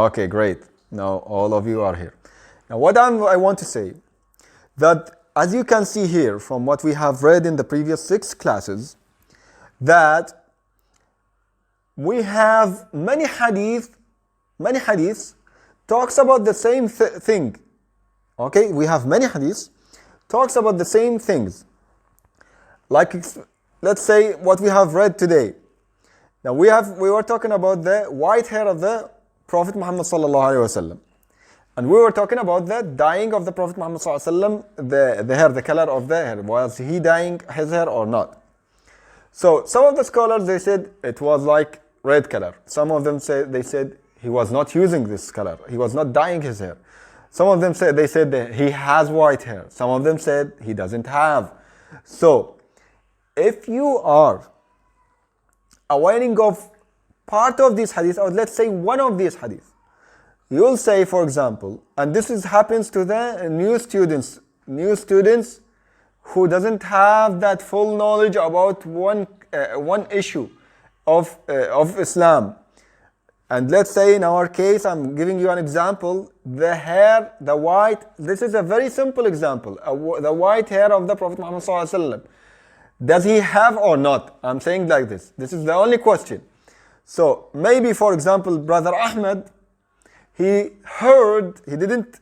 Okay, great. Now all of you are here. Now what I want to say, that as you can see here from what we have read in the previous 6 classes, that we have many hadiths talks about the same thing. Okay, we have many hadiths talks about the same things. Like, let's say what we have read today. Now we were talking about the white hair of the Prophet Muhammad sallallahu alaihi wasallam, and we were talking about the dyeing of the Prophet Muhammad sallallahu alaihi wasallam, the hair, the color of the hair. Was he dyeing his hair or not? So some of the scholars, they said it was like red color. Some of them they said he was not using this color. He was not dyeing his hair. Some of them said that he has white hair. Some of them said he doesn't have. So if you are aware of part of these hadith, or let's say one of these hadith, you will say, for example, and this happens to the new students who doesn't have that full knowledge about one issue of Islam. And let's say in our case, I'm giving you an example, the hair, the white, this is a very simple example, the white hair of the Prophet Muhammad sallallahu alaihi wasallam. Does he have or not? I'm saying like this. This is the only question. So maybe, for example, Brother Ahmed, he didn't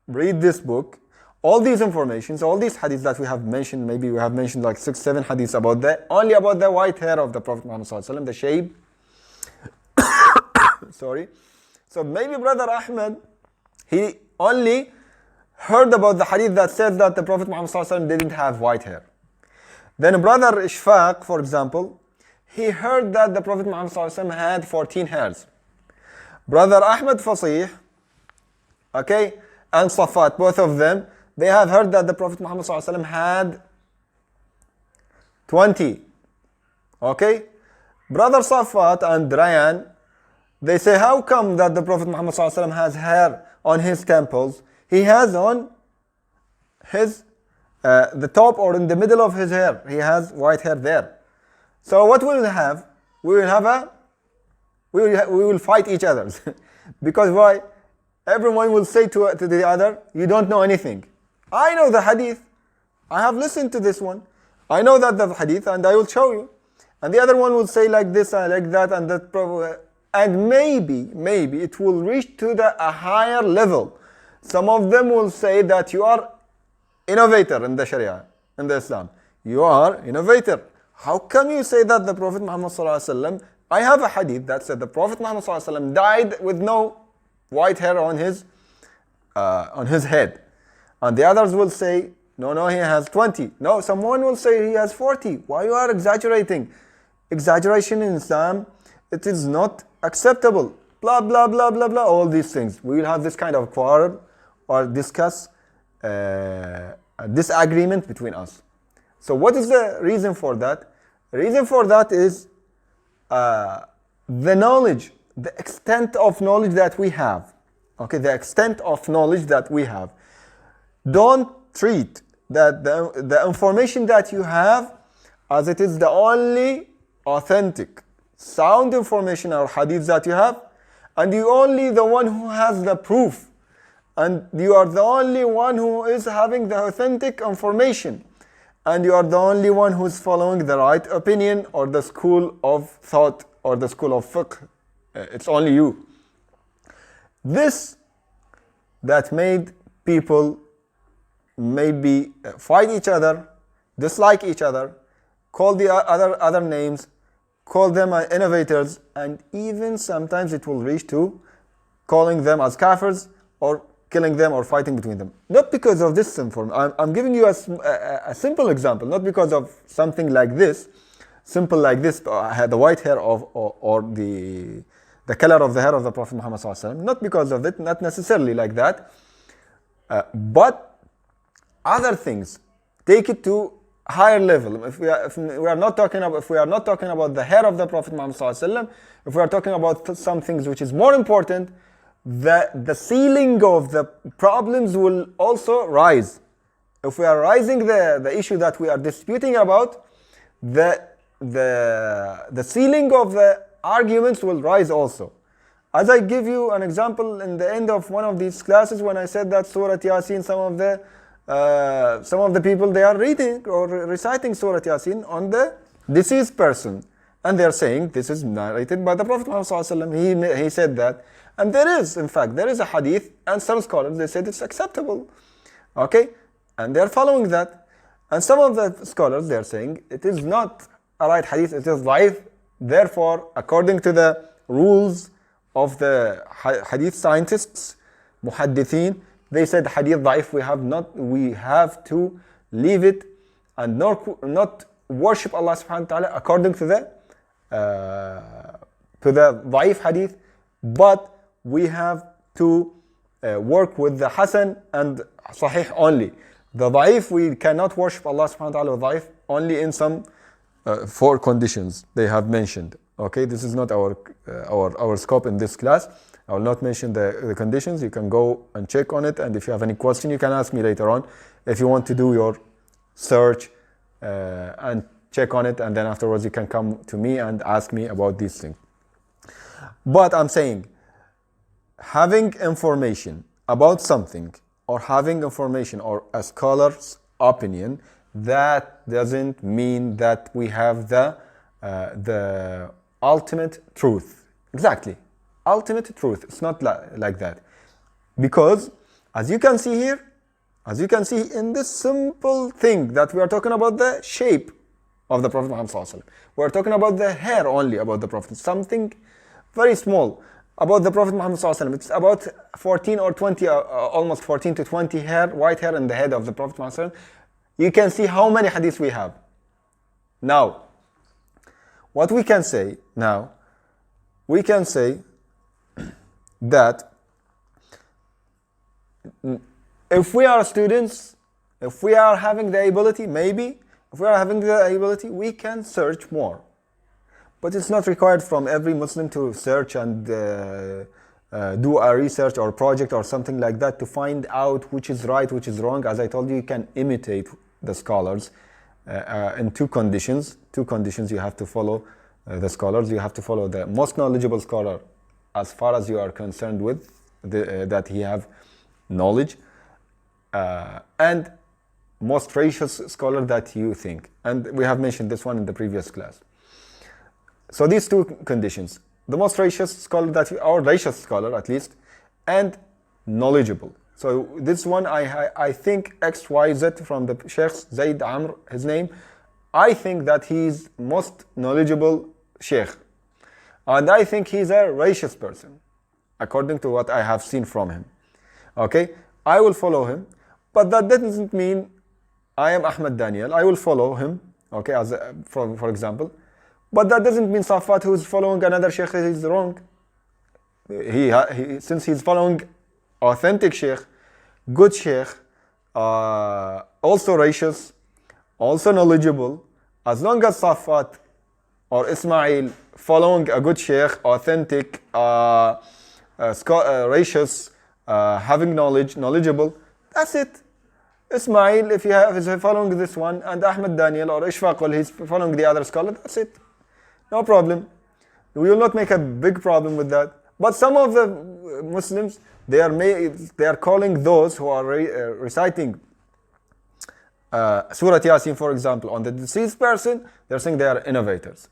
read this book, all these informations, all these hadiths that we have mentioned, maybe we have mentioned like 6-7 hadiths only about the white hair of the Prophet Muhammad sallallahu alaihi wasallam, the shape. Sorry. So maybe Brother Ahmed, he only heard about the hadith that says that the Prophet Muhammad sallallahu alaihi wasallam didn't have white hair. Then Brother Ishfaq, for example, he heard that the Prophet Muhammad sallallahu alaihi wasallam had 14 hairs. Brother Ahmed Fasih, okay, and Safat, both of them, they have heard that the Prophet Muhammad sallallahu alaihi wasallam had 20. Okay? Brother Safat and Ryan, they say, how come that the Prophet Muhammad sallallahu alaihi wasallam has hair on his temples? He has on his the top or in the middle of his hair, he has white hair there. So what we will have? We will fight each other. Because why? Everyone will say to the other, you don't know anything. I know the hadith. I have listened to this one. I know that the hadith and I will show you. And the other one will say like this and like that and that. And maybe it will reach to a higher level. Some of them will say that you are innovator in the Sharia, in the Islam. You are innovator. How come you say that the Prophet Muhammad sallallahu alaihi wasallam? I have a hadith that said the Prophet Muhammad sallallahu alaihi wasallam died with no white hair on his head. And the others will say, no, he has 20. No, someone will say he has 40. Why you are exaggerating? Exaggeration in Islam, it is not acceptable. Blah, blah, blah, blah, blah, all these things. We will have this kind of quarrel or discuss a disagreement between us. So what is the reason for that? The reason for that is the knowledge, the extent of knowledge that we have. Okay, the extent of knowledge that we have. Don't treat that the information that you have as it is the only authentic, sound information or hadith that you have, and you only the one who has the proof, and you are the only one who is having the authentic information, and you are the only one who is following the right opinion or the school of thought or the school of fiqh. It's only you. This that made people maybe fight each other, dislike each other, call the other names, call them innovators, and even sometimes it will reach to calling them as kafirs or killing them or fighting between them. Not because of this information. I'm giving you a simple example, not because of something like this, simple like this, the white hair or the color of the hair of the Prophet Muhammad sallallahu alaihi wasallam. Not because of it, not necessarily like that, but other things. Take it to higher level. If we are not talking about the hair of the Prophet Muhammad sallallahu alaihi wasallam, if we are talking about some things which is more important, the ceiling of the problems will also rise. If we are raising the issue that we are disputing about, the ceiling of the arguments will rise also. As I give you an example in the end of one of these classes, when I said that Surah Yasin, some of the people, they are reading or reciting Surah Yasin on the deceased person, and they are saying this is narrated by the Prophet Muhammad ﷺ. He said that, and there is, in fact, there is a hadith, and some scholars, they said it's acceptable, okay, and they are following that. And some of the scholars, they are saying it is not a right hadith, it is da'if. Therefore, according to the rules of the hadith scientists, muhaddithin, they said hadith da'if, we have to leave it and not worship Allah subhanahu wa ta'ala according to the da'if hadith, but we have to work with the hasan and sahih only. The da'if, we cannot worship Allah subhanahu wa ta'ala with da'if only in some 4 conditions they have mentioned. Okay, this is not our scope in this class. I will not mention the conditions. You can go and check on it, and if you have any question, you can ask me later on. If you want to do your search and check on it, and then afterwards you can come to me and ask me about these things. But I'm saying, having information about something, or having information or a scholar's opinion, that doesn't mean that we have the ultimate truth. Exactly. Ultimate truth. It's not like that. Because, as you can see here, as you can see in this simple thing that we are talking about the shape of the Prophet Muhammad ﷺ. We are talking about the hair only about the Prophet. Something very small about the Prophet Muhammad ﷺ. It's about 14 or 20, almost 14 to 20 white hair in the head of the Prophet Muhammad ﷺ. You can see how many hadiths we have. Now, what we can say now, we can say that if we are students, if we are having the ability, we can search more. But it's not required from every Muslim to search and do a research or project or something like that to find out which is right, which is wrong. As I told you, you can imitate the scholars in 2 conditions. 2 conditions you have to follow the scholars. You have to follow the most knowledgeable scholar as far as you are concerned with that he have knowledge, and most righteous scholar that you think. And we have mentioned this one in the previous class. So these 2 conditions, the most righteous scholar or righteous scholar at least, and knowledgeable. So this one, I think XYZ from the Sheikh Zayd Amr, his name, I think that he's most knowledgeable Sheikh. And I think he's a righteous person, according to what I have seen from him. Okay, I will follow him, but that doesn't mean I am Ahmed Daniel. I will follow him, okay, as for example, but that doesn't mean Safat, who is following another Sheikh, is wrong. Since he's following authentic Sheikh, good Sheikh, also righteous, also knowledgeable, as long as Safat or Ismail following a good Sheikh, authentic, righteous, having knowledgeable, that's it. Ismail, if he's following this one, and Ahmed Daniel or Ishfaq, he's following the other scholar, that's it. No problem. We will not make a big problem with that. But some of the Muslims, they are calling those who are reciting Surah Yasin, for example, on the deceased person, they're saying they are innovators,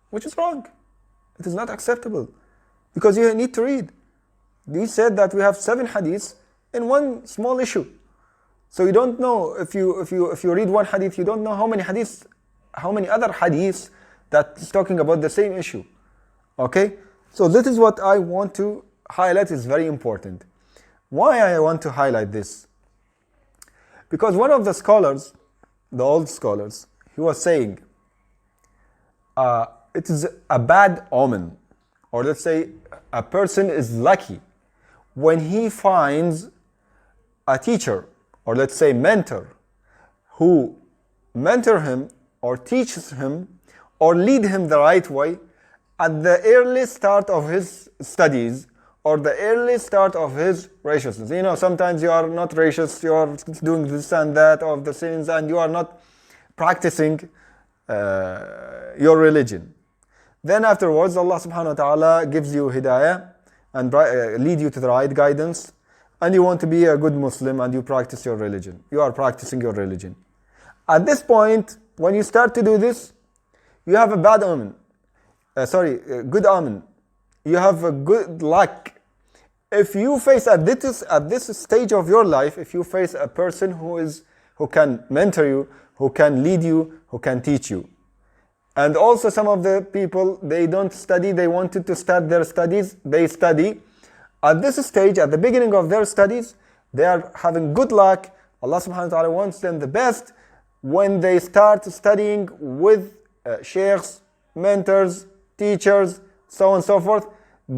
which is wrong. It is not acceptable, because you need to read. We said that we have 7 hadiths in one small issue. So you don't know, if you read one hadith, you don't know how many other hadiths that is talking about the same issue. Okay? So this is what I want to highlight, is very important. Why I want to highlight this? Because one of the scholars, the old scholars, he was saying, it is a bad omen, or let's say a person is lucky when he finds a teacher, or let's say mentor, who mentor him or teaches him or lead him the right way at the early start of his studies or the early start of his righteousness. You know, sometimes you are not righteous, you are doing this and that of the sins, and you are not practicing your religion. Then afterwards, Allah subhanahu wa ta'ala gives you hidayah, and lead you to the right guidance, and you want to be a good Muslim and you practice your religion. You are practicing your religion. At this point, when you start to do this, you have a bad omen. Good omen. You have a good luck. If you face at this stage of your life, if you face a person who can mentor you, who can lead you, who can teach you. And also some of the people, they don't study, they wanted to start their studies, they study. At this stage, at the beginning of their studies, they are having good luck. Allah subhanahu wa ta'ala wants them the best when they start studying with sheikhs, mentors, teachers, so on and so forth.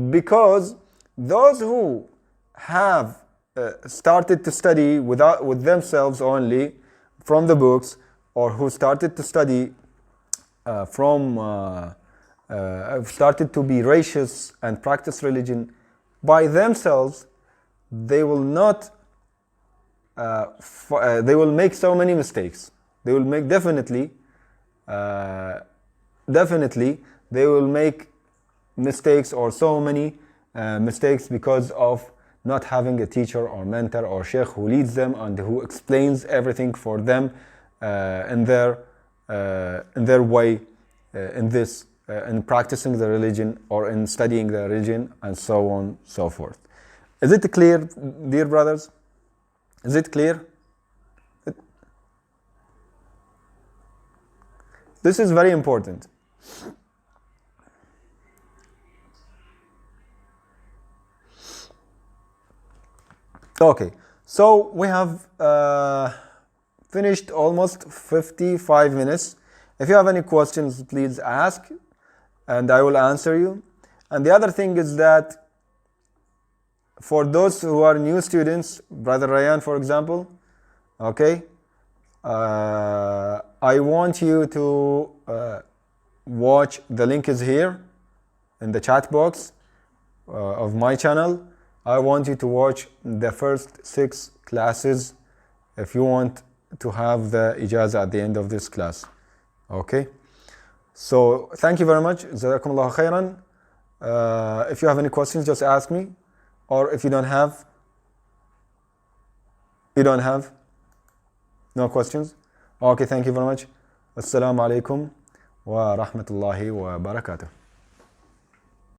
Because those who have started to study with themselves only from the books, or who started to study started to be righteous and practice religion by themselves, they will not. They will make so many mistakes. They will make definitely. They will make mistakes, or so many mistakes, because of not having a teacher or mentor or sheikh who leads them and who explains everything for them in their way, in practicing the religion or in studying the religion, and so on, so forth. Is it clear, dear brothers? Is it clear? This is very important. Okay, so we have finished almost 55 minutes. If you have any questions, please ask, and I will answer you. And the other thing is that for those who are new students, Brother Ryan, for example, okay, I want you to watch, the link is here in the chat box of my channel. I want you to watch the first 6 classes if you want to have the ijazah at the end of this class. Okay? So, thank you very much. Jazakumullahu khairan. If you have any questions, just ask me. Or if you don't have no questions. Okay, thank you very much. Assalamu alaikum wa rahmatullahi wa barakatuh.